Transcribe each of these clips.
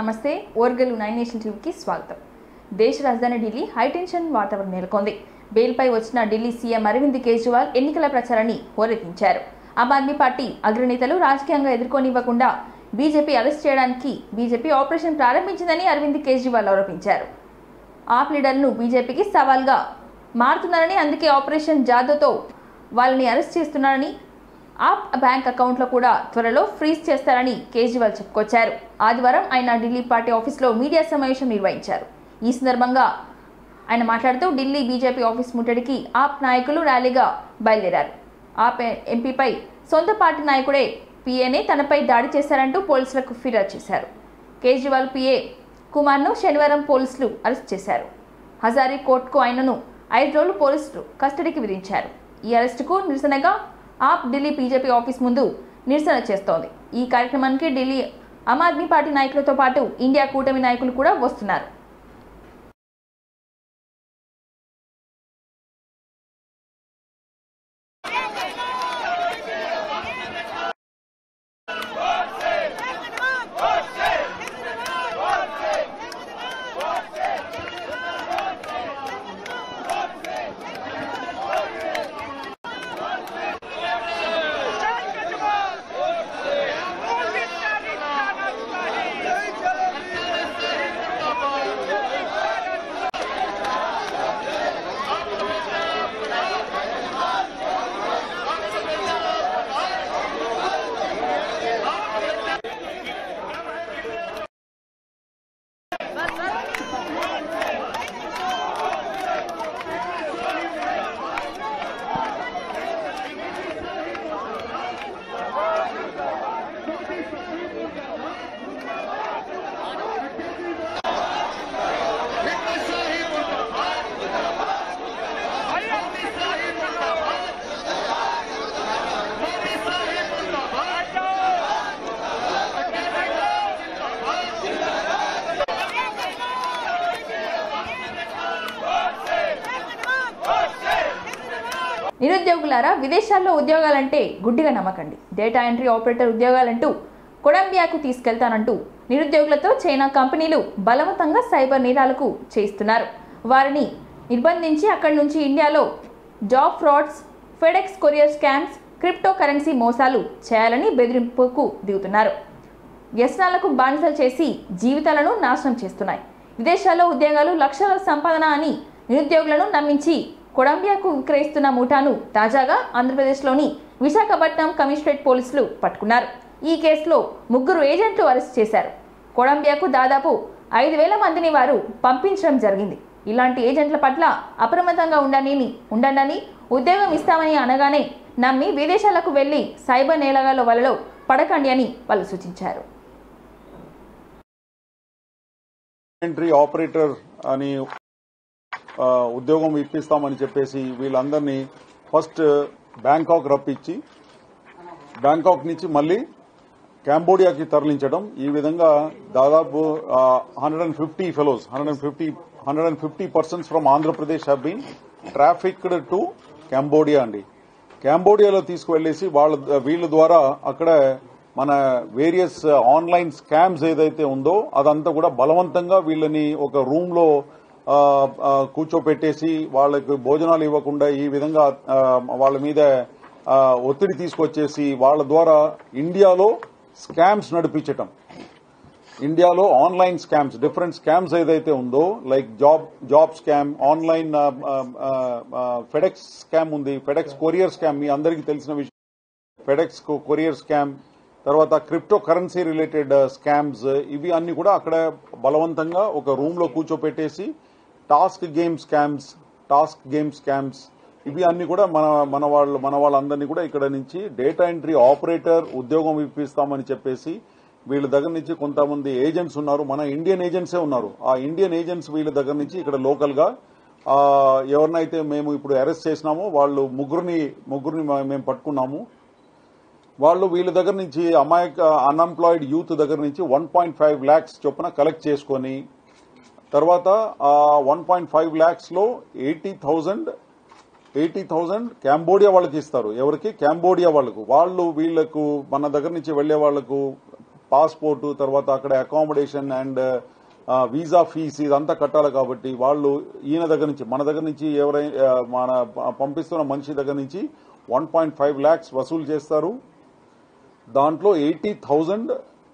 నమస్తే ఓర్గలు 9 నేషన్ టీవీకి స్వాగతం. దేశ రాజధాని ఢిల్లీ హైటెన్షన్ వాతావరణం నెలకొంది. బెయిల్పై వచ్చిన ఢిల్లీ సీఎం అరవింద్ కేజ్రీవాల్ ఎన్నికల ప్రచారాన్ని హోరెత్తించారు. ఆమ్ ఆద్మీ పార్టీ అగ్రనేతలు రాజకీయంగా ఎదుర్కొనివ్వకుండా బీజేపీ అరెస్ట్ చేయడానికి బీజేపీ ఆపరేషన్ ప్రారంభించిందని అరవింద్ కేజ్రీవాల్ ఆరోపించారు. ఆప్ లీడర్ను బీజేపీకి సవాల్గా మారుతున్నారని, అందుకే ఆపరేషన్ జాదవ్తో వాళ్ళని అరెస్ట్ చేస్తున్నారని, ఆప్ బ్యాంక్ అకౌంట్లో కూడా త్వరలో ఫ్రీజ్ చేస్తారని కేజ్రీవాల్ చెప్పుకొచ్చారు. ఆదివారం ఆయన ఢిల్లీ పార్టీ ఆఫీస్లో మీడియా సమావేశం నిర్వహించారు. ఈ సందర్భంగా ఆయన మాట్లాడుతూ ఢిల్లీ బీజేపీ ఆఫీస్ ముట్టడికి ఆప్ నాయకులు ర్యాలీగా బయలుదేరారు. ఆప్ ఎంపీపై సొంత పార్టీ నాయకుడే పీఏనే తనపై దాడి చేశారంటూ పోలీసులకు ఫిర్యాదు చేశారు. కేజ్రీవాల్ పీఏ కుమార్ను శనివారం పోలీసులు అరెస్ట్ చేశారు. హజారీ కోర్టుకు ఆయనను 5 రోజులు పోలీసులు కస్టడీకి విధించారు. ఈ అరెస్టుకు నిరసనగా ఆప్ ఢిల్లీ బీజేపీ ఆఫీస్ ముందు నిరసన చేస్తోంది. ఈ కార్యక్రమానికి ఢిల్లీ ఆమ్ ఆద్మీ పార్టీ నాయకులతో పాటు ఇండియా కూటమి నాయకులు కూడా వస్తున్నారు. నిరుద్యోగులారా, విదేశాల్లో ఉద్యోగాలంటే గుడ్డిగా నమ్మకండి. డేటా ఎంట్రీ ఆపరేటర్ ఉద్యోగాలంటూ కొలంబియాకు తీసుకెళ్తానంటూ నిరుద్యోగులతో చైనా కంపెనీలు బలవంతంగా సైబర్ నేరాలకు చేయిస్తున్నారు. వారిని నిర్బంధించి అక్కడి నుంచి ఇండియాలో job frauds, FedEx courier scams, crypto currency మోసాలు చేయాలని బెదిరింపుకు దిగుతున్నారు. వ్యసనాలకు బానిసలు చేసి జీవితాలను నాశనం చేస్తున్నాయి. విదేశాల్లో ఉద్యోగాలు లక్షల సంపాదన అని నిరుద్యోగులను నమ్మించి కొలంబియాకు విక్రయిస్తున్న ముఠాను తాజాగా ఆంధ్రప్రదేశ్లోని విశాఖపట్నం కమిషనరేట్ పోలీసులు పట్టుకున్నారు. ఈ కేసులో 3 ఏజెంట్లు అరెస్ట్ చేశారు. కొలంబియాకు దాదాపు 5,000 మందిని వారు పంపించడం జరిగింది. ఇలాంటి ఏజెంట్ల పట్ల అప్రమత్తంగా ఉండండి, ఉద్యోగం ఇస్తామని అనగానే నమ్మి విదేశాలకు వెళ్లి సైబర్ నేరగాళ్ల వలలో పడకండి అని వాళ్ళు సూచించారు. ఎంట్రీ ఆపరేటర్ అని ఉద్యోగం ఇప్పిస్తామని చెప్పేసి వీళ్ళందరినీ ఫస్ట్ బ్యాంకాక్ రప్పించి బ్యాంకాక్ నుంచి మళ్లీ కంబోడియాకి తరలించడం. ఈ విధంగా దాదాపు 150 fellows 150 persons from Andhra Pradesh have been trafficked to Cambodia అండి. కంబోడియాలో తీసుకువెళ్లేసి వీళ్ళ ద్వారా అక్కడ మన వేరియస్ ఆన్లైన్ స్కామ్స్ ఏదైతే ఉందో అదంతా కూడా బలవంతంగా వీళ్ళని ఒక రూమ్ లో కూర్చోపెట్టేసి వాళ్ళకి భోజనాలు ఇవ్వకుండా ఈ విధంగా వాళ్ళ మీద ఒత్తిడి తీసుకొచ్చేసి వాళ్ళ ద్వారా ఇండియాలో స్కామ్స్ నడిపించటం. ఇండియాలో ఆన్లైన్ స్కామ్స్, డిఫరెంట్ స్కామ్స్ ఏదైతే ఉందో like job scam, online FedEx scam ఉంది, ఫెడెక్స్ కొరియర్ స్కామ్ మీ అందరికీ తెలిసిన విషయం. ఫెడెక్స్ కొరియర్ స్కామ్, తర్వాత క్రిప్టో కరెన్సీ రిలేటెడ్ స్కామ్స్, ఇవి అన్ని కూడా అక్కడ బలవంతంగా ఒక రూమ్ లో కూర్చోపెట్టేసి టాస్క్ గేమ్ స్కామ్స్ ఇవి అన్ని కూడా మన వాళ్ళందరినీ కూడా ఇక్కడ నుంచి డేటా ఎంట్రీ ఆపరేటర్ ఉద్యోగం ఇప్పిస్తామని చెప్పేసి వీళ్ళ దగ్గర నుంచి కొంతమంది ఏజెంట్స్ ఉన్నారు, మన ఇండియన్ ఏజెంట్సే ఉన్నారు. ఆ ఇండియన్ ఏజెంట్స్ వీళ్ళ దగ్గర నుంచి ఇక్కడ లోకల్ గా ఎవరినైతే మేము ఇప్పుడు అరెస్ట్ చేసినామో వాళ్ళు ముగ్గురిని మేము పట్టుకున్నాము. వాళ్ళు వీళ్ళ దగ్గర నుంచి అన్ఎంప్లాయిడ్ యూత్ దగ్గర నుంచి 1.5 lakhs చొప్పున కలెక్ట్ చేసుకుని తర్వాత 1.5 lakhs లో 80,000 కంబోడియా వాళ్ళకి ఇస్తారు. ఎవరికి? కంబోడియా వాళ్ళకు. వాళ్ళు వీళ్లకు మన దగ్గర నుంచి వెళ్లే వాళ్లకు పాస్పోర్టు, తర్వాత అక్కడ అకామిడేషన్ అండ్ వీసా ఫీజు ఇదంతా కట్టాలి. కాబట్టి వాళ్ళు ఈయన దగ్గర నుంచి, మన దగ్గర నుంచి ఎవరైనా మన పంపిస్తున్న మనిషి దగ్గర నుంచి 1.5 lakhs వసూలు చేస్తారు. దాంట్లో 80,000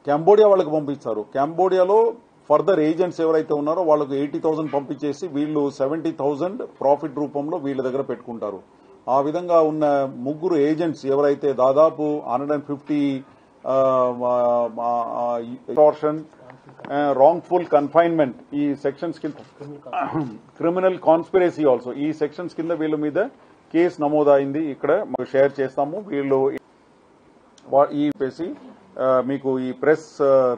కంబోడియా వాళ్ళకి పంపిస్తారు. కంబోడియాలో ఫర్దర్ ఏజెంట్స్ ఎవరైతే ఉన్నారో వాళ్ళకు 80,000 పంపించేసి వీళ్ళు 70,000 ప్రాఫిట్ రూపంలో వీళ్ళ దగ్గర పెట్టుకుంటారు. ఆ విధంగా ఉన్న ముగ్గురు ఏజెంట్స్ ఎవరైతే దాదాపు 150 ఎక్స్టార్షన్, రాంగ్ఫుల్ కన్ఫైన్మెంట్ ఈ సెక్షన్స్ కింద, క్రిమినల్ కాన్స్పిరసీ ఆల్సో ఈ సెక్షన్స్ కింద వీళ్ళ మీద కేసు నమోదైంది. ఇక్కడ షేర్ చేస్తాము. వీళ్ళు ఈ మీకు ఈ ప్రెస్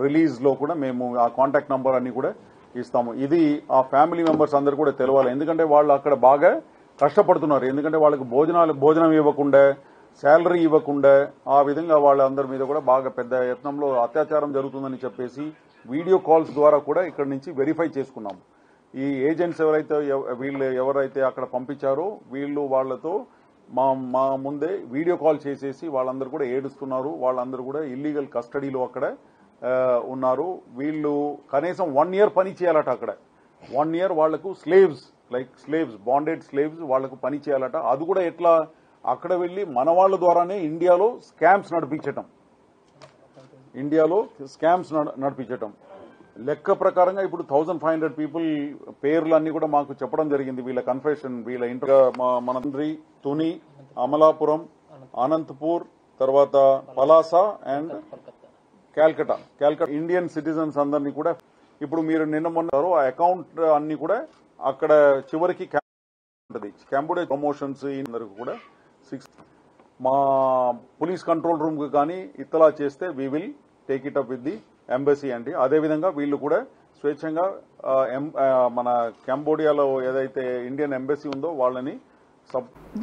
రిలీజ్ లో కూడా మేము ఆ కాంటాక్ట్ నంబర్ అన్ని కూడా ఇస్తాము. ఇది ఆ ఫ్యామిలీ మెంబర్స్ అందరు కూడా తెలవాలి. ఎందుకంటే వాళ్ళు అక్కడ బాగా కష్టపడుతున్నారు. ఎందుకంటే వాళ్ళకి భోజనం ఇవ్వకుండా, శాలరీ ఇవ్వకుండా, ఆ విధంగా వాళ్ళందరి మీద కూడా బాగా పెద్ద యత్నంలో అత్యాచారం జరుగుతుందని చెప్పేసి వీడియో కాల్స్ ద్వారా కూడా ఇక్కడ నుంచి వెరిఫై చేసుకున్నాం. ఈ ఏజెంట్స్ ఎవరైతే అక్కడ పంపించారో వీళ్ళు వాళ్లతో మా ముందే వీడియో కాల్ చేసేసి వాళ్ళందరూ కూడా ఏడుస్తున్నారు. వాళ్ళందరూ కూడా ఇల్లీగల్ కస్టడీలో అక్కడ ఉన్నారు. వీళ్ళు కనీసం 1 year పని చేయాలట. అక్కడ 1 year వాళ్లకు స్లేవ్స్ బాండెడ్ స్లేవ్స్ వాళ్లకు పని చేయాలట. అది కూడా ఎట్లా, అక్కడ వెళ్లి మన వాళ్ళ ద్వారానే ఇండియాలో స్కామ్స్ నడిపించటం. లెక్క ప్రకారంగా ఇప్పుడు 1,500 పీపుల్ పేర్లు అన్ని కూడా మాకు చెప్పడం జరిగింది. వీళ్ళ కన్ఫెషన్, వీళ్ళ మన తుని, అమలాపురం, అనంతపూర్, తర్వాత Palasa and Calcutta Indian citizens అందరినీ కూడా ఇప్పుడు మీరు నిన్న మొన్న ఆ అకౌంట్ అన్ని కూడా అక్కడ చివరికి ఉంటుంది. కంప్యూటర్ ప్రమోషన్స్ అందరికి కూడా 6 మా పోలీస్ కంట్రోల్ రూమ్ కు కానీ ఇత్తలా చేస్తే we will take it up with the embassy అండి. అదేవిధంగా వీళ్ళు కూడా స్వేచ్ఛంగా మన కంబోడియాలో ఏదైతే ఇండియన్ ఎంబసీ ఉందో వాళ్ళని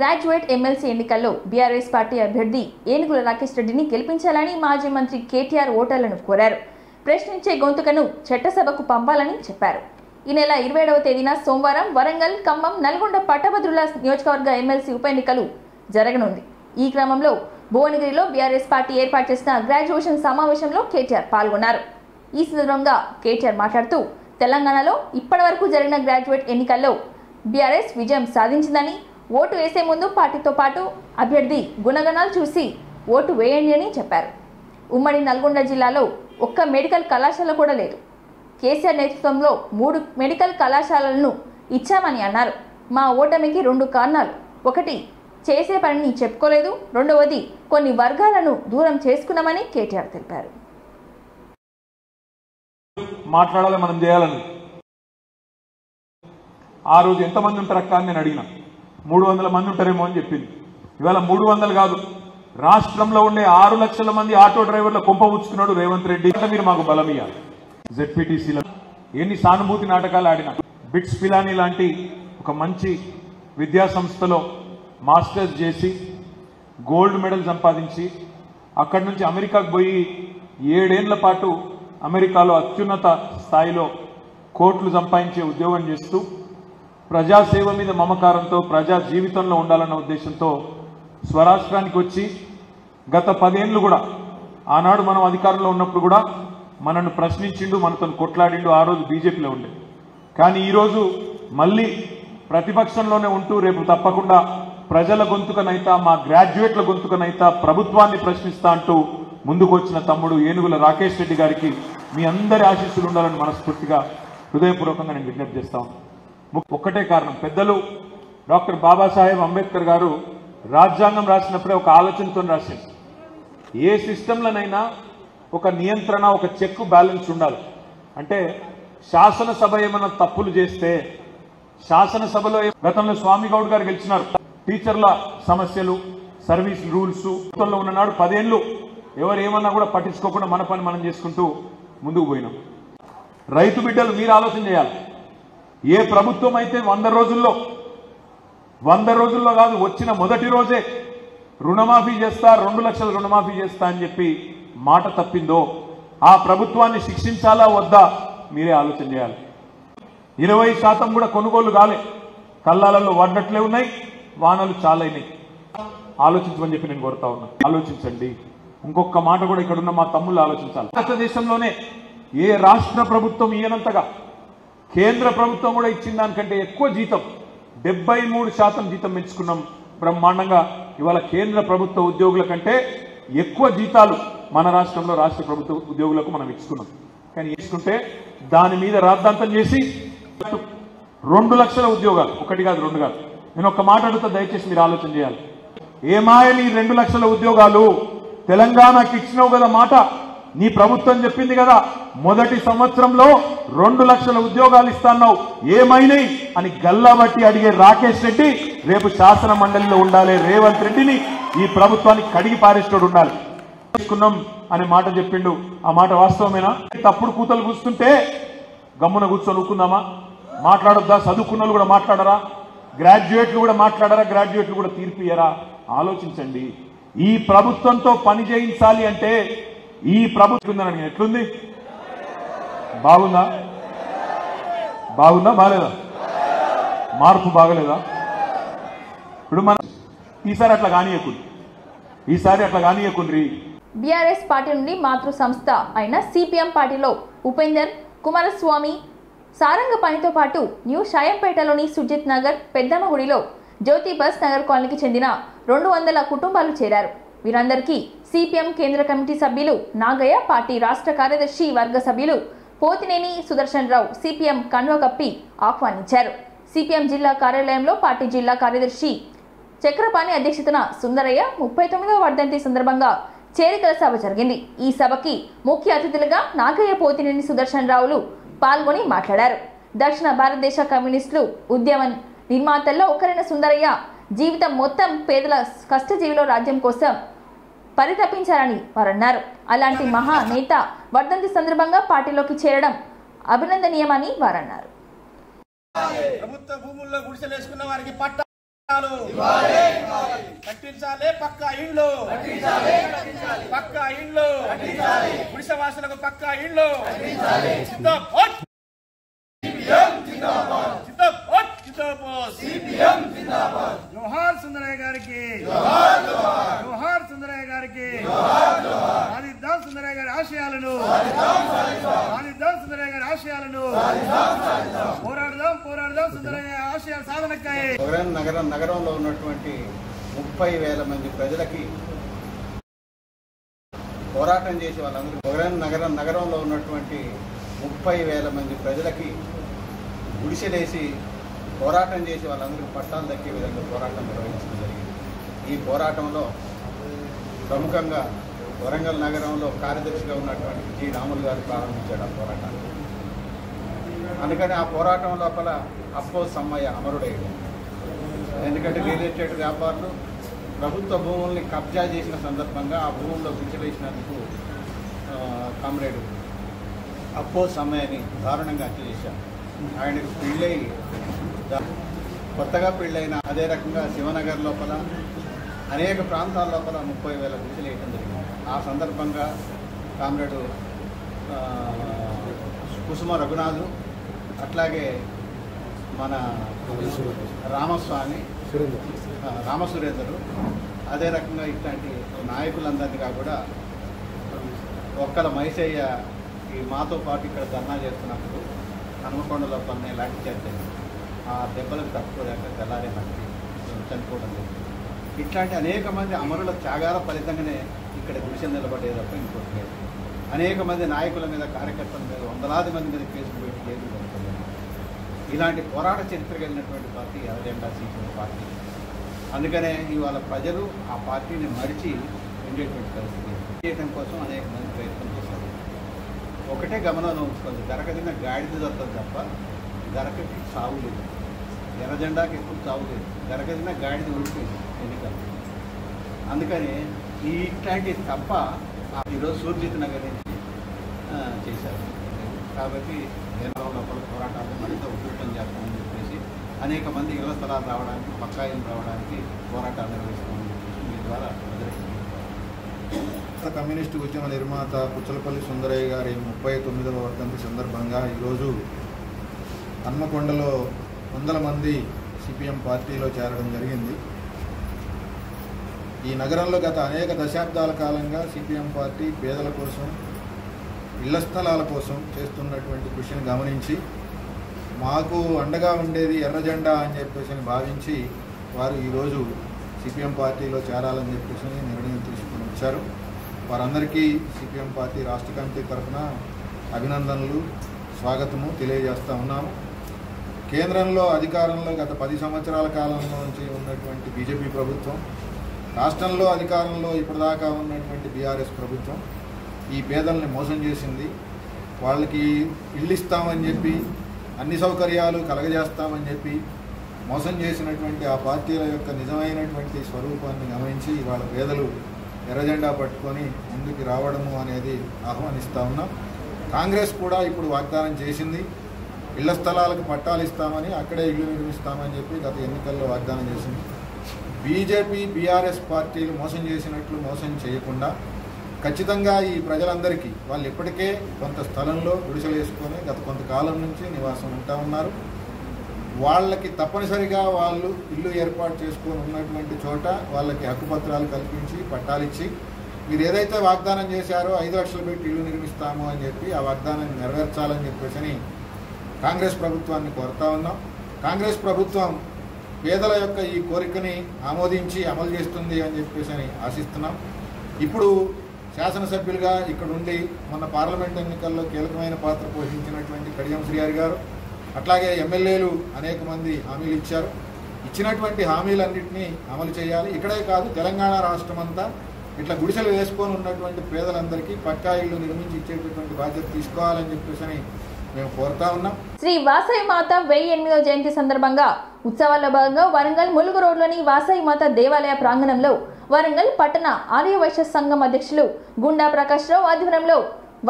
గ్రాడ్యుయేట్ ఎమ్మెల్సీ ఎన్నికల్లో బీఆర్ఎస్ పార్టీ అభ్యర్థి ఏనుగుల రాకేష్ రెడ్డిని గెలిపించాలని మాజీ మంత్రి కేటీఆర్ ఓటర్లను కోరారు. ప్రశ్నించే గొంతుకను చట్టసభకు పంపాలని చెప్పారు. ఈ నెల 27వ తేదీన సోమవారం వరంగల్, ఖమ్మం, నల్గొండ పట్టభద్రుల నియోజకవర్గ ఎమ్మెల్సీ ఉప ఎన్నికలు జరగనుంది. ఈ క్రమంలో భువనగిరిలో బీఆర్ఎస్ పార్టీ ఏర్పాటు చేసిన గ్రాడ్యుయేషన్ సమావేశంలో కేటీఆర్ పాల్గొన్నారు. ఈ సందర్భంగా కేటీఆర్ మాట్లాడుతూ తెలంగాణలో ఇప్పటివరకు జరిగిన గ్రాడ్యుయేట్ ఎన్నికల్లో బీఆర్ఎస్ విజయం సాధించిందని, ఓటు వేసే ముందు పార్టీతో పాటు అభ్యర్థి గుణగణాలు చూసి ఓటు వేయండి అని చెప్పారు. ఉమ్మడి నల్గొండ జిల్లాలో ఒక్క మెడికల్ కళాశాల కూడా లేదు. కేసీఆర్ నేతృత్వంలో 3 మెడికల్ కళాశాలలను ఇచ్చామని అన్నారు. మా ఓటమికి 2 కారణాలు. ఒకటి, చేసే పనిని చెప్పుకోలేదు. రెండవది, కొన్ని వర్గాలను దూరం చేసుకున్నామని కేటీఆర్ తెలిపారు. మాట్లాడాలి, మనం చేయాలని. ఆ రోజు ఎంతమంది ఉంటారు అక్క అని నేను అడిగినా. 300 మంది ఉంటారేమో అని చెప్పింది. ఇవాళ 300 కాదు, రాష్ట్రంలో ఉండే 6 లక్షల మంది ఆటో డ్రైవర్ల కుంప ఉచ్చుకున్నాడు రేవంత్ రెడ్డి. మీరు మాకు బలం ఇవ్వాలి. జెడ్పీటీసీలో ఎన్ని సానుభూతి నాటకాలు ఆడినా, బిట్స్ పిలానీ లాంటి ఒక మంచి విద్యా సంస్థలో మాస్టర్స్ చేసి గోల్డ్ మెడల్ సంపాదించి అక్కడి నుంచి అమెరికాకు పోయి 7 ఏళ్ల పాటు అమెరికాలో అత్యున్నత స్థాయిలో కోట్లు సంపాదించే ఉద్యోగం చేస్తూ ప్రజాసేవ మీద మమకారంతో ప్రజా జీవితంలో ఉండాలన్న ఉద్దేశంతో స్వరాష్ట్రానికి వచ్చి గత 10 ఏళ్లు కూడా ఆనాడు మనం అధికారంలో ఉన్నప్పుడు కూడా మనను ప్రశ్నించిండు, మనతో కొట్లాడిండు. ఆ రోజు బీజేపీలో ఉండే. కానీ ఈరోజు మళ్ళీ ప్రతిపక్షంలోనే ఉంటూ రేపు తప్పకుండా ప్రజల గొంతుకనైతా, మా గ్రాడ్యుయేట్ల గొంతుకనైతా ప్రభుత్వాన్ని ప్రశ్నిస్తా అంటూ ముందుకు వచ్చిన తమ్ముడు ఏనుగుల రాకేష్ రెడ్డి గారికి మీ అందరి ఆశీస్సులు ఉండాలని మనస్ఫూర్తిగా హృదయపూర్వకంగా నేను విజ్ఞప్తి చేస్తాను. ఒక్కటే కారణం, పెద్దలు డాక్టర్ బాబాసాహెబ్ అంబేద్కర్ గారు రాజ్యాంగం రాసినప్పుడే ఒక ఆలోచనతో రాశారు. ఏ సిస్టంలోనైనా ఒక నియంత్రణ, ఒక చెక్ బ్యాలెన్స్ ఉండాలి. అంటే శాసనసభ ఏమైనా తప్పులు చేస్తే, శాసనసభలో గతంలో స్వామి గౌడ్ గారు గెలిచినారు. టీచర్ల సమస్యలు, సర్వీస్ రూల్స్ ఉన్ననాడు 10 ఏళ్లు ఎవరు ఏమన్నా కూడా పట్టించుకోకుండా మన పని మనం చేసుకుంటూ ముందుకు పోయినాం. రైతు బిడ్డలు మీరు ఆలోచన చేయాలి. ఏ ప్రభుత్వం అయితే 100 రోజుల్లో కాదు, వచ్చిన మొదటి రోజే రుణమాఫీ చేస్తా, 2 లక్షల రుణమాఫీ చేస్తా అని చెప్పి మాట తప్పిందో ఆ ప్రభుత్వాన్ని శిక్షించాలా వద్దా మీరే ఆలోచన చేయాలి. 20% కూడా కొనుగోలు కాలే, కల్లాలలో వడ్డట్లే ఉన్నాయి, వానలు చాలా అయినాయి. ఆలోచించమని చెప్పి నేను కోరుతా ఉన్నా. ఆలోచించండి. ఇంకొక మాట కూడా ఇక్కడ ఉన్న మా తమ్ముళ్ళు ఆలోచించాలి. భారతదేశంలోనే ఏ రాష్ట్ర ప్రభుత్వం ఇయ్యనంతగా కేంద్ర ప్రభుత్వం కూడా ఇచ్చిన దానికంటే ఎక్కువ జీతం 73% జీతం పెంచుకున్నాం బ్రహ్మాండంగా. ఇవాళ కేంద్ర ప్రభుత్వ ఉద్యోగుల కంటే ఎక్కువ జీతాలు మన రాష్ట్రంలో రాష్ట్ర ప్రభుత్వ ఉద్యోగులకు మనం ఇచ్చుకున్నాం. కానీ ఇచ్చుకుంటే దాని మీద రాద్ధాంతం చేసి 2 లక్షల ఉద్యోగాలు, 1 కాదు 2 కాదు. నేను ఒక మాట అడుగుతా, దయచేసి మీరు ఆలోచన చేయాలి. ఏమాయని 2 లక్షల ఉద్యోగాలు తెలంగాణకి ఇచ్చినావు కదా మాట, నీ ప్రభుత్వం చెప్పింది కదా మొదటి సంవత్సరంలో 2 లక్షల ఉద్యోగాలు ఇస్తాన్నావు, ఏమైనాయి అని గల్లాబట్టి అడిగే రాకేష్ రెడ్డి రేపు శాసన మండలిలో ఉండాలి. రేవంత్ రెడ్డిని ఈ ప్రభుత్వానికి కడిగి పారేసినోడు ఉండాలి. తీసుకున్నాం అనే మాట చెప్పిండు, ఆ మాట వాస్తవమేనా? తప్పుడు కూతలు కూస్తుంటే గమ్మున కూర్చొని ఊకుందామా? మాట్లాడొద్దా? చదువుకున్న వాళ్ళు కూడా మాట్లాడరా? గ్రాడ్యుయేట్లు కూడా మాట్లాడరా? గ్రాడ్యుయేట్లు కూడా తీర్పు ఇయ్యరా? ఆలోచించండి. ఈ ప్రభుత్వంతో పని చేయించాలి అంటే ఈ ప్రభుత్వం ఉందని ఎట్లుంది? బాగుందా? బాగుందా? బాగలేదా? మార్పు బాగలేదా? ఇప్పుడు మనం ఈసారి అట్లా కానీయకుండ్రి. బీఆర్ఎస్ పార్టీ నుండి మాతృ సంస్థ అయిన సిపిఎం పార్టీలో ఉపేందర్, కుమారస్వామి సారంగ పనితో పాటు న్యూ షాయంపేటలోని సుజిత్ నగర్, పెద్దమ్మగుడిలో జ్యోతి బస్ నగర్ కాలనీకి చెందిన 200 కుటుంబాలు చేరారు. వీరందరికీ సిపిఎం కేంద్ర కమిటీ సభ్యులు నాగయ్య, పార్టీ రాష్ట్ర కార్యదర్శి వర్గ సభ్యులు పోతినేని సుదర్శన్ రావు సిపిఎం కండువ కప్పి ఆహ్వానించారు. సిపిఎం జిల్లా కార్యాలయంలో పార్టీ జిల్లా కార్యదర్శి చక్రపాణి అధ్యక్షతన సుందరయ్య 39వ వర్ధంతి సందర్భంగా చేరికల సభ జరిగింది. ఈ సభకి ముఖ్య అతిథులుగా నాగయ్య, పోతినేని సుదర్శన్ రావులు పాల్గొని మాట్లాడారు. దక్షిణ భారతదేశ కమ్యూనిస్టులు ఉద్యమ నిర్మాతల్లో ఒకరైన సుందరయ్య జీవితం మొత్తం పేదల కష్టజీవిలో రాజ్యం కోసం పరితపించారని వారన్నారు. అలాంటి మహా నేత వర్ధంతి సందర్భంగా పార్టీలోకి చేరడం అభినందనీయమని వారన్నారు. ప్రభుత్వ భూముల్లో గుడిసెలేసుకున్న వారికి పట్టాలు కట్టించాలి, పక్కా ఇండ్లు గుడిసె వాసులకు పక్కా ఇండ్లు. జోహార్ సుందరయ్య గారికి, జోహార్ సుందరయ్య గారికి. సాధిద్దాం సుందరయ్య గారి ఆశయాలను, సాధిద్దాం సుందరయ్య గారి ఆశయాలను. పోరాడదాం సుందరయ్య ఆశయాల సాధనకై. నగరంలో ఉన్నటువంటి 30,000 మంది ప్రజలకి పోరాటం చేసి వాళ్ళందరూ నగరంలో ఉన్నటువంటి 30,000 మంది ప్రజలకి గుడిసెలేసి పోరాటం చేసి వాళ్ళందరికీ పట్టాలు దక్కే విధంగా పోరాటం నిర్వహించడం జరిగింది. ఈ పోరాటంలో ప్రముఖంగా వరంగల్ నగరంలో కార్యదర్శిగా ఉన్నటువంటి జి రాములు గారు ప్రారంభించాడు ఆ పోరాటాన్ని. అందుకని ఆ పోరాటం లోపల అప్పో సమ్మయ్య అమరుడయ్యాడు. ఎందుకంటే రియల్ ఎస్టేట్ వ్యాపారులు ప్రభుత్వ భూముల్ని కబ్జా చేసిన సందర్భంగా ఆ భూముల్లో గుర్తులేసినందుకు కామ్రేడు అప్పో సమ్మయ్యని దారుణంగా హత్య చేశారు. ఆయనకు పెళ్ళై కొత్తగా పెళ్ళైన అదే రకంగా శివనగర్ లోపల అనేక ప్రాంతాల లోపల 30,000 గుడిసెలు వేయడం జరిగింది. ఆ సందర్భంగా కామ్రేడు కుసుమ రఘునాథు, అట్లాగే మన రామసురేందరు, అదే రకంగా ఇట్లాంటి నాయకులందరినీ కూడా ఒక్కల మైసయ్య ఈ మాతో పాటు ఇక్కడ ధర్నా చేస్తున్నప్పుడు హనుమకొండలో కొన్ని లాఠీ చేర్చారు. ఆ దెబ్బలకు తట్టుకోలేక తెల్లారే మనకి చనిపోవడం జరిగింది. ఇట్లాంటి అనేక మంది అమరుల త్యాగాల ఫలితంగానే ఇక్కడ గుడిసెలు నిలబడేది తప్ప ఇంకోటి లేదు. అనేక మంది నాయకుల మీద, కార్యకర్తల మీద, వందలాది మంది మీద కేసులు పెట్టి జైలు జరుగుతుంది. ఇలాంటి పోరాట చరిత్ర కలిగినటువంటి పార్టీ ఎర్రజెండా సిపిఎం పార్టీ. అందుకనే ఇవాళ ప్రజలు ఆ పార్టీని మరిచి ఉండేటువంటి పరిస్థితి చేయడం కోసం అనేక మంది ప్రయత్నం చేశారు. ఒకటే గమనంలో ఉంచుకోండి, దరకదిన గాడిద దొరకదు తప్ప దరకకి సాగు లేదు. ఎర్రజెండాకి ఎప్పుడు సాగు లేదు. దరకదిన గాడిద ఓడిపోయింది ఎన్నికలు. అందుకని ఇట్లాంటి తప్ప ఈరోజు సూర్జిత్ నగర్ నుంచి చేశారు. కాబట్టి లోపల పోరాటాలు మరింత ఉధృతం చేస్తామని చెప్పేసి అనేక మంది ఇళ్ల స్థలాలు రావడానికి, పక్కా ఇల్లు రావడానికి పోరాటాలు నిర్వహిస్తామని చెప్పేసి మీ ద్వారా కమ్యూనిస్టు ఉద్యమ నిర్మాత పుచ్చలపల్లి సుందరయ్య గారి 39వ వర్ధంతి సందర్భంగా ఈరోజు హన్మకొండలో 100 మంది సిపిఎం పార్టీలో చేరడం జరిగింది. ఈ నగరంలో గత అనేక దశాబ్దాల కాలంగా సిపిఎం పార్టీ పేదల కోసం, ఇళ్ల స్థలాల కోసం చేస్తున్నటువంటి కృషిని గమనించి మాకు అండగా ఉండేది ఎర్ర జెండా అని చెప్పేసి భావించి వారు ఈరోజు సిపిఎం పార్టీలో చేరాలని చెప్పేసి నిర్ణయం తీసుకుని వచ్చారు. వారందరికీ సిపిఎం పార్టీ రాష్ట్ర కమిటీ తరఫున అభినందనలు, స్వాగతము తెలియజేస్తూ ఉన్నాము. కేంద్రంలో అధికారంలో గత 10 సంవత్సరాల కాలంలో నుంచి ఉన్నటువంటి బీజేపీ ప్రభుత్వం, రాష్ట్రంలో అధికారంలో ఇప్పటిదాకా ఉన్నటువంటి బీఆర్ఎస్ ప్రభుత్వం ఈ పేదల్ని మోసం చేసింది. వాళ్ళకి ఇల్లు ఇస్తామని చెప్పి, అన్ని సౌకర్యాలు కలగజేస్తామని చెప్పి మోసం చేసినటువంటి ఆ పార్టీల యొక్క నిజమైనటువంటి స్వరూపాన్ని గమనించి వాళ్ళ పేదలు ఎర్రజెండా పట్టుకొని ముందుకు రావడము అనేది ఆహ్వానిస్తూ ఉన్నాం. కాంగ్రెస్ కూడా ఇప్పుడు వాగ్దానం చేసింది, ఇళ్ల స్థలాలకు పట్టాలు ఇస్తామని, అక్కడే ఇల్లు నిర్మిస్తామని చెప్పి గత ఎన్నికల్లో వాగ్దానం చేసింది. బీజేపీ బీఆర్ఎస్ పార్టీలు మోసం చేసినట్లు మోసం చేయకుండా ఖచ్చితంగా ఈ ప్రజలందరికీ వాళ్ళు ఇప్పటికే కొంత స్థలంలో గుడిసెలు వేసుకొని గత కొంతకాలం నుంచి నివాసం ఉంటా ఉన్నారు. వాళ్ళకి తప్పనిసరిగా వాళ్ళు ఇల్లు ఏర్పాటు చేసుకొని ఉన్నటువంటి చోట వాళ్ళకి హక్కుపత్రాలు కల్పించి పట్టాలిచ్చి మీరు ఏదైతే వాగ్దానం చేశారో 5 లక్షలు పెట్టి ఇల్లు నిర్మిస్తాము అని చెప్పి ఆ వాగ్దానాన్ని నెరవేర్చాలని చెప్పేసి కాంగ్రెస్ ప్రభుత్వాన్ని కోరుతా ఉన్నాం. కాంగ్రెస్ ప్రభుత్వం పేదల యొక్క ఈ కోరికని ఆమోదించి అమలు చేస్తుంది అని చెప్పేసి ఆశిస్తున్నాం. ఇప్పుడు శాసనసభ్యులుగా ఇక్కడ ఉండి మొన్న పార్లమెంట్ ఎన్నికల్లో కీలకమైన పాత్ర పోషించినటువంటి కడియం శ్రీహరి గారు, అట్లాగే ఎమ్మెల్యేలు అనేక మంది హామీలు ఇచ్చారు. ఇచ్చినటువంటి హామీలన్నింటినీ అమలు చేయాలి. ఇక్కడే కాదు, తెలంగాణ రాష్ట్రం అంతా ఇట్లా గుడిసెలు వేసుకొని ఉన్నటువంటి పేదలందరికీ పక్కా ఇల్లు నిర్మించి ఇచ్చేటటువంటి బాధ్యత తీసుకోవాలని చెప్పేసి మేము కోరుతా ఉన్నాం. శ్రీ వాసవి మాత 1008వ జయంతి సందర్భంగా ఉత్సవాల్లో భాగంగా వరంగల్ ములుగు రోడ్లోని వాసవి మాత దేవాలయ ప్రాంగణంలో వరంగల్ పట్టణ ఆర్యవైశ్య సంఘం అధ్యక్షులు గుండా ప్రకాశ్రావు ఆధ్వర్యంలో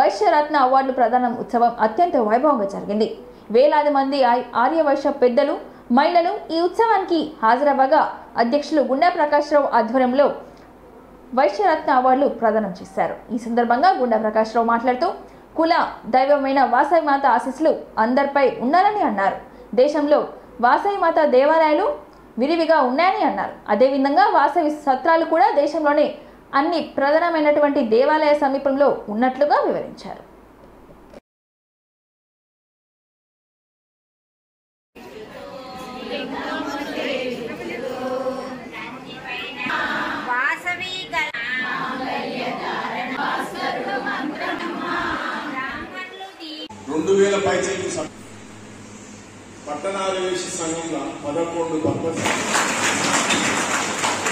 వైశ్యరత్న అవార్డులు ప్రదానం ఉత్సవం అత్యంత వైభవంగా జరిగింది. వేలాది మంది ఆర్యవైశ్య పెద్దలు, మహిళలు ఈ ఉత్సవానికి హాజరవ్వగా అధ్యక్షులు గుండా ప్రకాశ్రావు ఆధ్వర్యంలో వైశ్యరత్న అవార్డులు ప్రదానం చేశారు. ఈ సందర్భంగా గుండా ప్రకాశ్రావు మాట్లాడుతూ కుల దైవమైన వాసవి మాత ఆశీస్సులు అందరిపై ఉండాలని అన్నారు. దేశంలో వాసవి మాత దేవాలయాలు విరివిగా ఉన్నాయని అన్నారు. అదేవిధంగా వాసవి సత్రాలు కూడా దేశంలోనే అన్ని ప్రధానమైనటువంటి దేవాలయ సమీపంలో ఉన్నట్లుగా వివరించారు. పట్టణారవేశ సంఘంలో 11 పర్పస్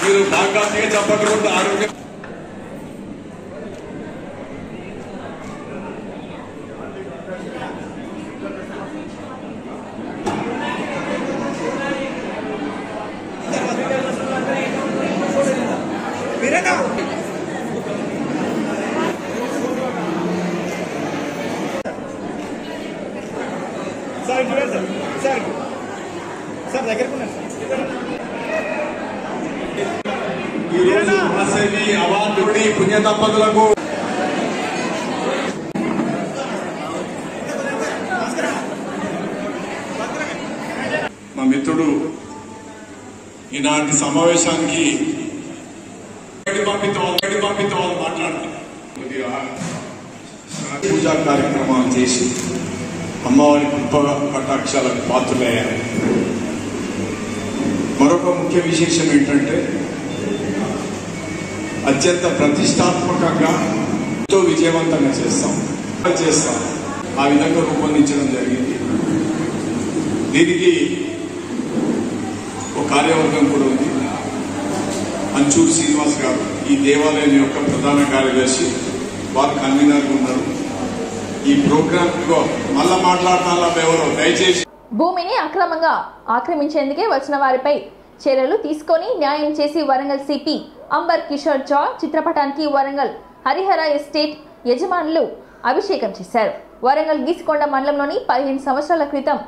మీరు బాగా చెప్పకుండా ఆరోగ్యం ఈరోజు వాసవి అవార్డుని పుణ్య దంపతులకు మా మిత్రుడు ఈనాటి సమావేశానికి పంపితో మాట్లాడుతున్నారు. పూజా కార్యక్రమాలు చేసి అమ్మవారి కృప కటాక్షాలకు పాత్రులయ్యారు. మరొక ముఖ్య విశేషం ఏంటంటే అత్యంత ప్రతిష్టాత్మకంగా ఎంతో విజయవంతంగా చేస్తాం. ఆ విధంగా రూపొందించడం జరిగింది. దీనికి ఒక కార్యవర్గం కూడా ఉంది. అంచూరు శ్రీనివాస్ గారు ఈ దేవాలయం యొక్క ప్రధాన కార్యదర్శి, వారు కన్వీనర్గా ఉన్నారు. ఈ ప్రోగ్రామ్ మళ్ళా మాట్లాడతాను ఎవరో దయచేసి భూమిని అక్రమంగా ఆక్రమించేందుకే వచ్చిన వారిపై చర్యలు తీసుకొని న్యాయం చేసి వరంగల్ సిపి అంబర్ కిషోర్ జా చిత్రపటానికి వరంగల్ హరిహర ఎస్టేట్ యజమానులు అభిషేకం చేశారు. వరంగల్ గీసికొండ మండలంలోని 15 సంవత్సరాల క్రితం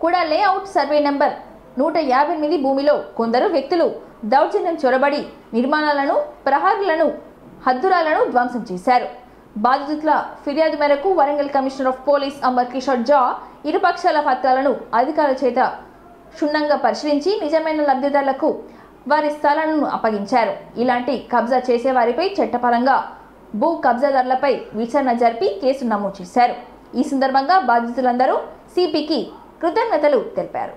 కూడా లేఅవుట్ సర్వే నంబర్ 158 భూమిలో కొందరు వ్యక్తులు దౌర్జన్యం చొరబడి నిర్మాణాలను, ప్రహారులను, హద్దురాలను ధ్వంసం చేశారు. బాధితుల ఫిర్యాదు మేరకు Warangal commissioner of police Amber Kishore Jha ఇరుపక్షాల పత్రాలను అధికారుల చేత క్షుణ్ణంగా పరిశీలించి నిజమైన లబ్ధిదారులకు వారి స్థలాలను అప్పగించారు. ఇలాంటి కబ్జా చేసేవారిపై చట్టపరంగా భూ కబ్జాదారులపై విచారణ జరిపి కేసు నమోదు చేశారు. ఈ సందర్భంగా బాధితులందరూ సిపికి కృతజ్ఞతలు తెలిపారు.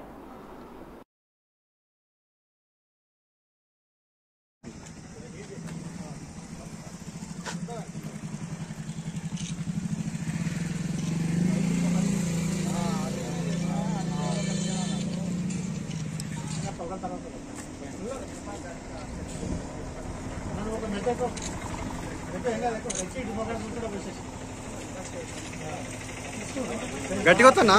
గట్టిగా వస్తున్నా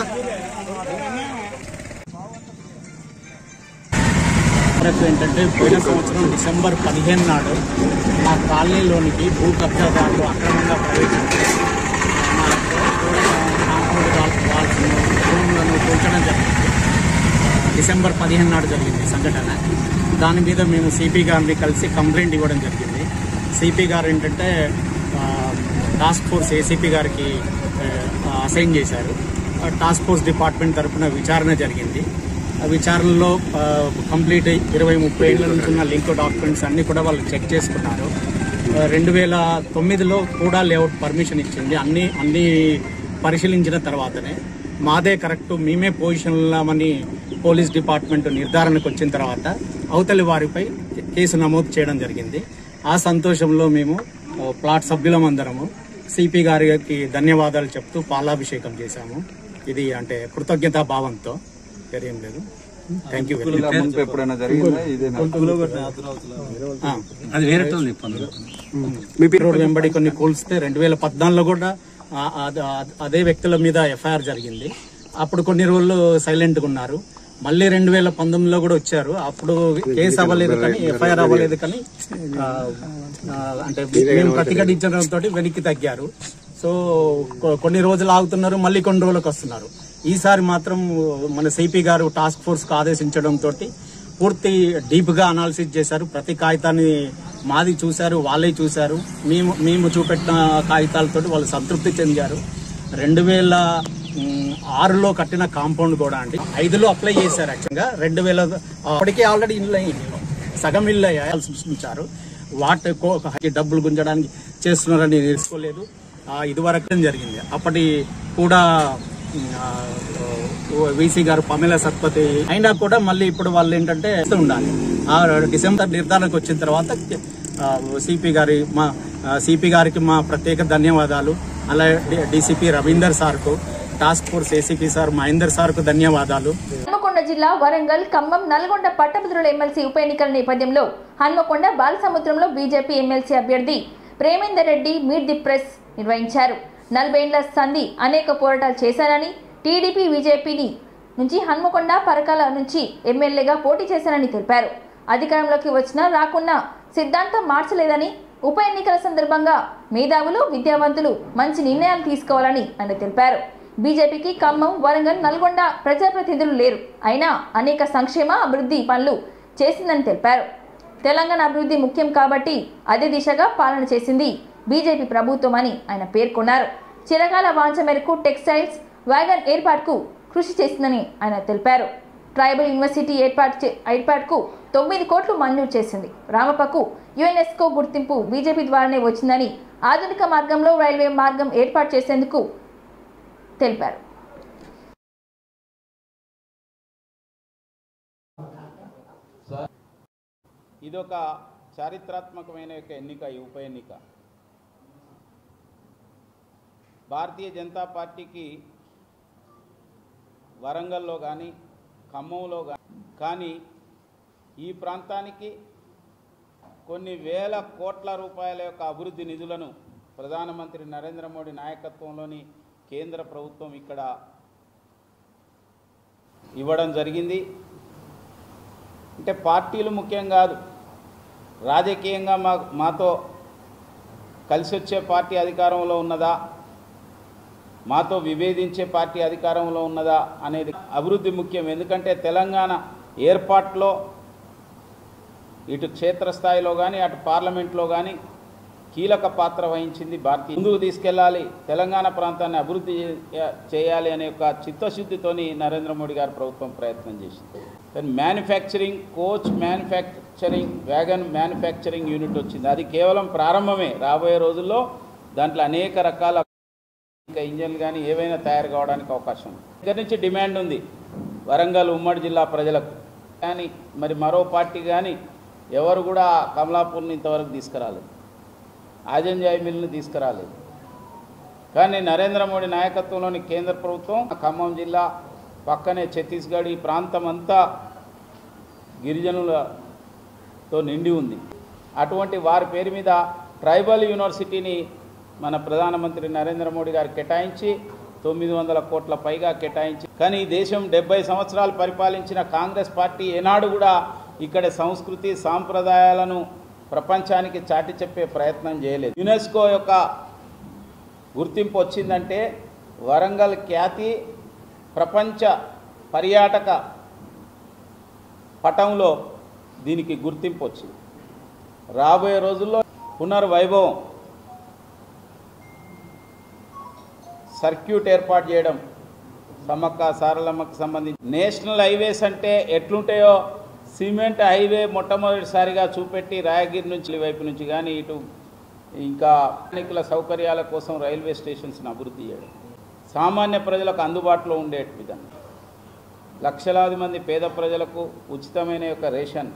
ఏంటంటే పోయిన సంవత్సరం డిసెంబర్ 15 నాడు మా కాలనీలోనికి భూ కబ్జాదారులు అక్రమంగా ప్రవేశించి భూములను కూల్చడం జరిగింది. డిసెంబర్ 15 నాడు జరిగింది సంఘటన. దాని మీద మేము సిపి గారిని కలిసి కంప్లైంట్ ఇవ్వడం జరిగింది. సిపి గారు ఏంటంటే టాస్క్ ఫోర్స్ ఏసీపీ గారికి అసైన్ చేశారు. టాస్క్ ఫోర్స్ డిపార్ట్మెంట్ తరఫున విచారణ జరిగింది. ఆ విచారణలో కంప్లీట్ 20-30 ఏళ్ల నుంచి ఉన్న లింక్ డాక్యుమెంట్స్ అన్ని కూడా వాళ్ళు చెక్ చేసుకున్నారు. 2009లో కూడా లేఅవుట్ పర్మిషన్ ఇచ్చింది. అన్ని పరిశీలించిన తర్వాతనే మాదే కరెక్ట్, మేమే పొజిషన్ ఉన్నామని పోలీస్ డిపార్ట్మెంట్ నిర్ధారణకు వచ్చిన తర్వాత అవతలి వారిపై కేసు నమోదు చేయడం జరిగింది. ఆ సంతోషంలో మేము ప్లాట్ సభ్యులమందరము సిపి గారికి ధన్యవాదాలు చెప్తూ పాలాభిషేకం చేశాము. ఇది అంటే కృతజ్ఞతా భావంతో, ఏం లేదు. Thank you very much. Road వెంబడి కొన్ని కూల్స్తే 2014లో కూడా అదే వ్యక్తుల మీద ఎఫ్ఐఆర్ జరిగింది. అప్పుడు కొన్ని రోజులు సైలెంట్గా ఉన్నారు. మళ్ళీ 2019లో కూడా వచ్చారు. అప్పుడు కేసు అవ్వలేదు కానీ, ఎఫ్ఐఆర్ అవ్వలేదు కానీ అంటే మేము ప్రతిఘటించడంతో వెనక్కి తగ్గారు. సో కొన్ని రోజులు ఆగుతున్నారు, మళ్ళీ కొన్ని రోజులకు వస్తున్నారు. ఈసారి మాత్రం మన సిపి గారు టాస్క్ ఫోర్స్ కు ఆదేశించడంతో పూర్తి డీప్ గా అనాలిసిస్ చేశారు. ప్రతి కాగితాన్ని మాది చూశారు, వాళ్ళే చూశారు. మేము చూపెట్టిన కాగితాలతో వాళ్ళు సంతృప్తి చెందారు. 2006లో కట్టిన కాంపౌండ్ కూడా అండి 5లో అప్లై చేశారు. యాక్చువల్గా 2000 అప్పటికే ఆల్రెడీ ఇల్లు అయ్యింది, సగం ఇల్లు అయ్యాలి సృష్టించారు. వాటి డబ్బులు గుంజడానికి చేస్తున్నారని తెలుసుకోలేదు. ఇదివరకు జరిగింది. అప్పటి కూడా వీసీ గారు పమేల సత్పతి అయినా కూడా మళ్ళీ ఇప్పుడు వాళ్ళు ఏంటంటే ఉండాలి. ఆ డిసెంబర్ నిర్ధారణకు వచ్చిన తర్వాత సిపి గారికి మా ప్రత్యేక ధన్యవాదాలు. అలాగే డీసీపీ రవీందర్ సార్కు, task force ACP sir Mahender సార్కు ధన్యవాదాలు. హన్మకొండ జిల్లా వరంగల్, ఖమ్మం, నల్గొండ పట్టభద్రుల ఎమ్మెల్సీ ఉప ఎన్నికల నేపథ్యంలో హన్మకొండ బాలసముద్రంలో బీజేపీ ఎమ్మెల్సీ అభ్యర్థి Premender Reddy meet the press నిర్వహించారు. 40 ఏళ్ల సంధి అనేక పోరాటాలు చేశానని, టీడీపీ బీజేపీని నుంచి హన్మకొండ పరకాల నుంచి ఎమ్మెల్యేగా పోటీ చేశానని తెలిపారు. అధికారంలోకి వచ్చినా రాకున్నా సిద్ధాంతం మార్చలేదని, ఉప ఎన్నికల సందర్భంగా మేధావులు, విద్యావంతులు మంచి నిర్ణయాలు తీసుకోవాలని ఆయన తెలిపారు. బీజేపీకి ఖమ్మం, వరంగల్, నల్గొండ ప్రజాప్రతినిధులు లేరు, అయినా అనేక సంక్షేమ అభివృద్ధి పనులు చేసిందని తెలిపారు. తెలంగాణ అభివృద్ధి ముఖ్యం కాబట్టి అదే దిశగా పాలన చేసింది బీజేపీ ప్రభుత్వం అని ఆయన పేర్కొన్నారు. చిరకాల వాంఛ మేరకు టెక్స్టైల్స్ వ్యాగన్ ఏర్పాటుకు కృషి చేసిందని ఆయన తెలిపారు. ట్రైబల్ యూనివర్సిటీ ఏర్పాటుకు 9 కోట్లు మంజూరు చేసింది. రామప్పకు యునెస్కో గుర్తింపు బీజేపీ ద్వారానే వచ్చిందని, ఆధునిక మార్గంలో రైల్వే మార్గం ఏర్పాటు చేసేందుకు తెలిపారు. ఇదొక చారిత్రాత్మకమైన ఎన్నిక, ఈ ఉప ఎన్నిక. భారతీయ జనతా పార్టీకి వరంగల్లో కానీ, ఖమ్మంలో కానీ ఈ ప్రాంతానికి కొన్ని వేల కోట్ల రూపాయల యొక్క అభివృద్ధి నిధులను ప్రధానమంత్రి నరేంద్ర మోడీ నాయకత్వంలోని కేంద్ర ప్రభుత్వం ఇక్కడ ఇవ్వడం జరిగింది. అంటే పార్టీలు ముఖ్యం కాదు, రాజకీయంగా మాతో కలిసి వచ్చే పార్టీ అధికారంలో ఉన్నదా, మాతో విభేదించే పార్టీ అధికారంలో ఉన్నదా అనేది అభివృద్ధి ముఖ్యం. ఎందుకంటే తెలంగాణ ఏర్పాటులో ఇటు క్షేత్రస్థాయిలో కానీ, అటు పార్లమెంట్లో కానీ కీలక పాత్ర వహించింది. భారతీయ ముందుకు తీసుకెళ్లాలి, తెలంగాణ ప్రాంతాన్ని అభివృద్ధి చేయాలి అనే ఒక చిత్తశుద్ధితోని నరేంద్ర మోడీ గారి ప్రభుత్వం ప్రయత్నం చేసింది. Manufacturing, coach manufacturing, wagon manufacturing unit వచ్చింది. అది కేవలం ప్రారంభమే. రాబోయే రోజుల్లో దాంట్లో అనేక రకాల ఇంకా ఇంజన్లు కానీ ఏవైనా తయారు కావడానికి అవకాశం ఉంది. దగ్గర నుంచి డిమాండ్ ఉంది వరంగల్ ఉమ్మడి జిల్లా ప్రజలకు. కానీ మరి మరో పార్టీ కానీ ఎవరు కూడా కమలాపూర్ని ఇంతవరకు తీసుకురాలేదు, ఆజంజాయి మిల్లుని తీసుకురాలేదు. కానీ నరేంద్ర మోడీ నాయకత్వంలోని కేంద్ర ప్రభుత్వం ఖమ్మం జిల్లా పక్కనే ఛత్తీస్గఢ్ ఈ ప్రాంతం అంతా గిరిజనులతో నిండి ఉంది. అటువంటి వారి పేరు మీద ట్రైబల్ యూనివర్సిటీని మన ప్రధానమంత్రి నరేంద్ర మోడీ గారు కేటాయించి 900 కోట్ల పైగా కేటాయించి, కానీ ఈ దేశం 70 సంవత్సరాలు పరిపాలించిన కాంగ్రెస్ పార్టీ ఏనాడు కూడా ఇక్కడ సంస్కృతి సాంప్రదాయాలను ప్రపంచానికి చాటి చెప్పే ప్రయత్నం చేయలేదు. యునెస్కో యొక్క గుర్తింపు వచ్చిందంటే వరంగల్ ఖ్యాతి ప్రపంచ పర్యాటక పటంలో దీనికి గుర్తింపు వచ్చింది. రాబోయే రోజుల్లో పునర్వైభవం, సర్క్యూట్ ఏర్పాటు చేయడం, సమ్మక్క సారలమ్మకు సంబంధించి నేషనల్ హైవేస్ అంటే ఎట్లుంటాయో సిమెంట్ హైవే మొట్టమొదటిసారిగా చూపెట్టి రాయగిరి నుంచి వైపు నుంచి కానీ ఇటు ఇంకా ప్రయాణికుల సౌకర్యాల కోసం రైల్వే స్టేషన్స్ని అభివృద్ధి చేయడం, సామాన్య ప్రజలకు అందుబాటులో ఉండే విధంగా లక్షలాది మంది పేద ప్రజలకు ఉచితమైన యొక్క రేషన్,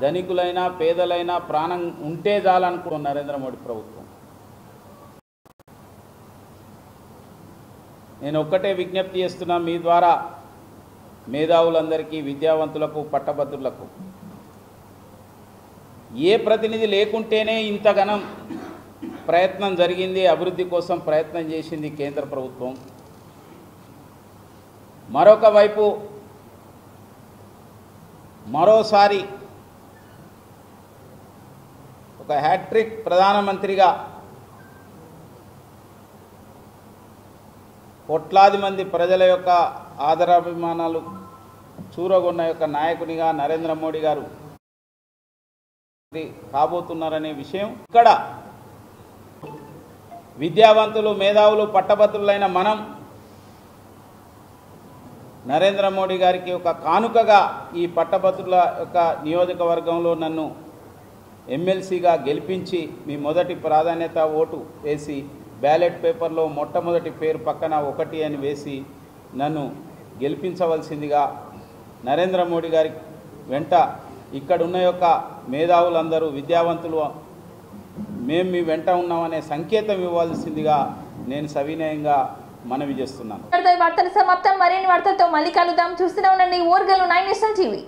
ధనికులైనా పేదలైనా ప్రాణం ఉంటే చాలనుకుంటున్న నరేంద్ర మోడీ ప్రభుత్వం. నేను ఒక్కటే విజ్ఞప్తి చేస్తున్నా మీ ద్వారా మేధావులందరికీ, విద్యావంతులకు, పట్టభద్రులకు, ఏ ప్రతినిధి లేకుంటేనే ఇంతగానం ప్రయత్నం జరిగింది, అభివృద్ధి కోసం ప్రయత్నం చేసింది కేంద్ర ప్రభుత్వం. మరొక వైపు మరోసారి ఒక హ్యాట్రిక్ ప్రధానమంత్రిగా కోట్లాది మంది ప్రజల యొక్క ఆదరాభిమానాలు చూరగొన్న యొక్క నాయకునిగా నరేంద్ర మోడీ గారు కాబోతున్నారనే విషయం ఇక్కడ విద్యావంతులు, మేధావులు, పట్టభద్రులైన మనం నరేంద్ర మోడీ గారికి ఒక కానుకగా ఈ పట్టభద్రుల యొక్క నియోజకవర్గంలో నన్ను ఎమ్మెల్సీగా గెలిపించి మీ మొదటి ప్రాధాన్యత ఓటు వేసి బ్యాలెట్ పేపర్లో మొట్టమొదటి పేరు పక్కన 1 అని వేసి నన్ను గెలిపించవలసిందిగా నరేంద్ర మోడీ గారి వెంట ఇక్కడున్న యొక్క మేధావులందరూ, విద్యావంతులు మేము మీ వెంట ఉన్నామనే సంకేతం ఇవ్వాల్సిందిగా నేను సవినయంగా మనవి చేస్తున్నాను. వార్తలు సమాప్తం. మరిన్ని వార్తలతో మళ్ళీ కలుద్దాం. చూస్తూనే ఉండండి ఓర్గల్ 9 నేషనల్ టీవీ.